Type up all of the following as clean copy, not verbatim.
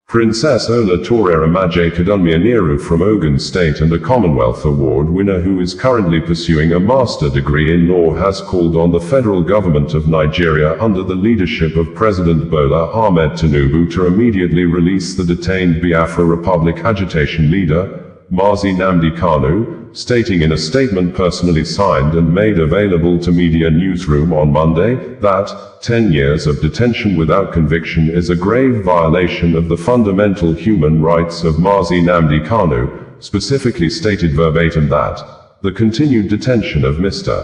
Princess Olatorera Majekodunmi-Oniru from Ogun State and a Commonwealth Award winner who is currently pursuing a master degree in law has called on the federal government of Nigeria under the leadership of President Bola Ahmed Tinubu to immediately release the detained Biafra Republic agitation leader, Mazi Nnamdi Kanu, stating in a statement personally signed and made available to media newsroom on Monday, that 10 years of detention without conviction is a grave violation of the fundamental human rights of Mazi Nnamdi Kanu, specifically stated verbatim that the continued detention of Mr.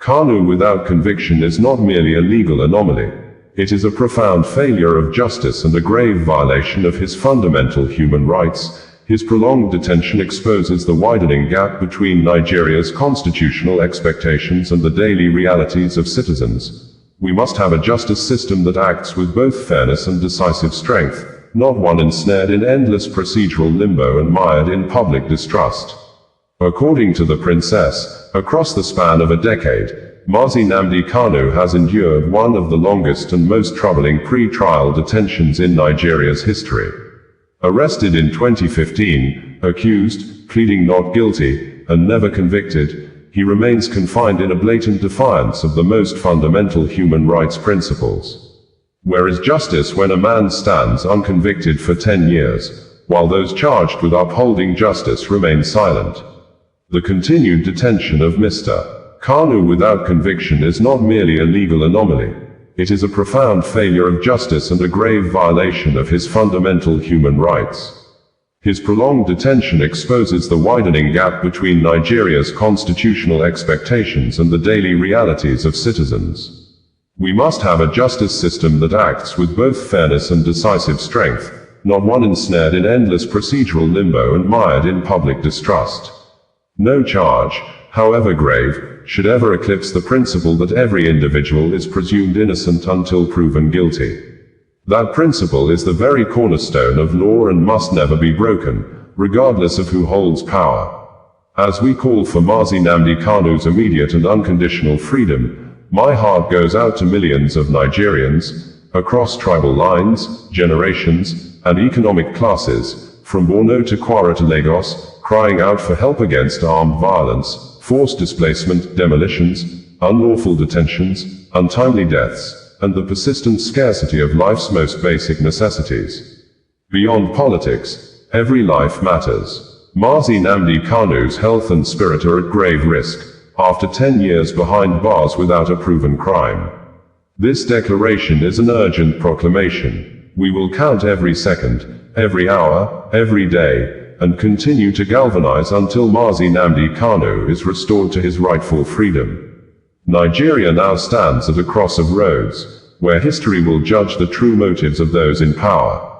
Kanu without conviction is not merely a legal anomaly. It is a profound failure of justice and a grave violation of his fundamental human rights. His prolonged detention exposes the widening gap between Nigeria's constitutional expectations and the daily realities of citizens. We must have a justice system that acts with both fairness and decisive strength, not one ensnared in endless procedural limbo and mired in public distrust. According to the princess, across the span of a decade, Mazi Nnamdi Kanu has endured one of the longest and most troubling pre-trial detentions in Nigeria's history. Arrested in 2015, accused, pleading not guilty, and never convicted, he remains confined in a blatant defiance of the most fundamental human rights principles. Where is justice when a man stands unconvicted for 10 years, while those charged with upholding justice remain silent? The continued detention of Mr. Kanu without conviction is not merely a legal anomaly. It is a profound failure of justice and a grave violation of his fundamental human rights. His prolonged detention exposes the widening gap between Nigeria's constitutional expectations and the daily realities of citizens. We must have a justice system that acts with both fairness and decisive strength, not one ensnared in endless procedural limbo and mired in public distrust. No charge, however grave, should ever eclipse the principle that every individual is presumed innocent until proven guilty. That principle is the very cornerstone of law and must never be broken, regardless of who holds power. As we call for Mazi Nnamdi Kanu's immediate and unconditional freedom, my heart goes out to millions of Nigerians, across tribal lines, generations, and economic classes, from Borno to Kwara to Lagos, crying out for help against armed violence, forced displacement, demolitions, unlawful detentions, untimely deaths, and the persistent scarcity of life's most basic necessities. Beyond politics, every life matters. Mazi Nnamdi Kanu's health and spirit are at grave risk, after 10 years behind bars without a proven crime. This declaration is an urgent proclamation. We will count every second, every hour, every day, and continue to galvanize until Mazi Nnamdi Kanu is restored to his rightful freedom. Nigeria now stands at a cross of roads, where history will judge the true motives of those in power.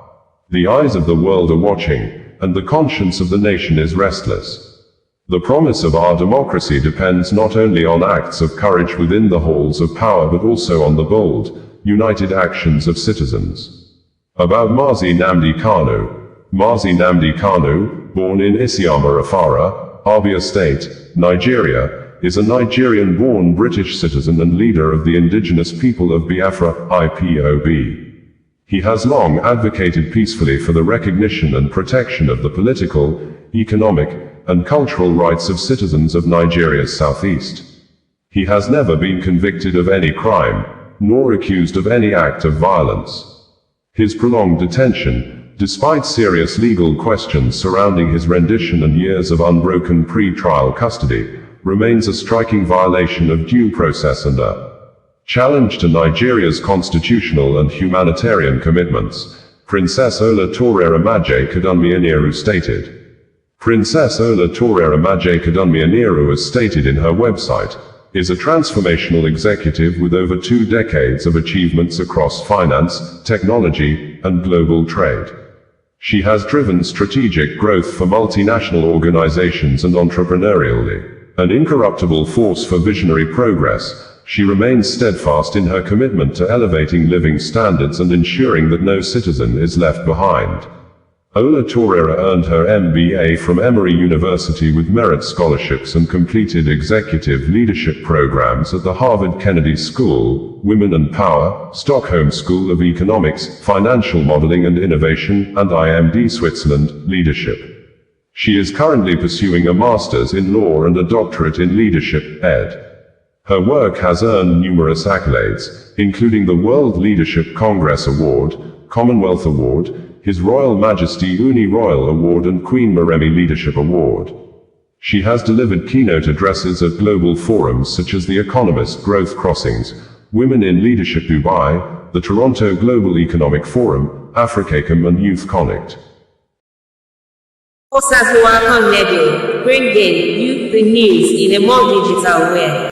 The eyes of the world are watching, and the conscience of the nation is restless. The promise of our democracy depends not only on acts of courage within the halls of power but also on the bold, united actions of citizens. About Mazi Nnamdi Kanu. Mazi Nnamdi Kanu, born in Isiama Afara, Abia State, Nigeria, is a Nigerian-born British citizen and leader of the indigenous people of Biafra, IPOB. He has long advocated peacefully for the recognition and protection of the political, economic, and cultural rights of citizens of Nigeria's southeast. He has never been convicted of any crime, nor accused of any act of violence. His prolonged detention, despite serious legal questions surrounding his rendition and years of unbroken pre-trial custody, remains a striking violation of due process and a challenge to Nigeria's constitutional and humanitarian commitments, Princess Olatorera Majekodunmi-Oniru stated. Princess Olatorera Majekodunmi-Oniru, as stated in her website, is a transformational executive with over 2 decades of achievements across finance, technology, and global trade. She has driven strategic growth for multinational organizations and entrepreneurially, an incorruptible force for visionary progress. She remains steadfast in her commitment to elevating living standards and ensuring that no citizen is left behind. Olatorera earned her MBA from Emory University with merit scholarships and completed executive leadership programs at the Harvard Kennedy School, Women and Power, Stockholm School of Economics, Financial Modeling and Innovation, and IMD Switzerland, Leadership. She is currently pursuing a master's in law and a doctorate in leadership, ed. Her work has earned numerous accolades, including the World Leadership Congress Award, Commonwealth Award, His Royal Majesty Uni Royal Award and Queen Maremi Leadership Award. She has delivered keynote addresses at global forums such as The Economist Growth Crossings, Women in Leadership Dubai, the Toronto Global Economic Forum, Africacom and Youth Connect. Bringing you the news in a more digital way.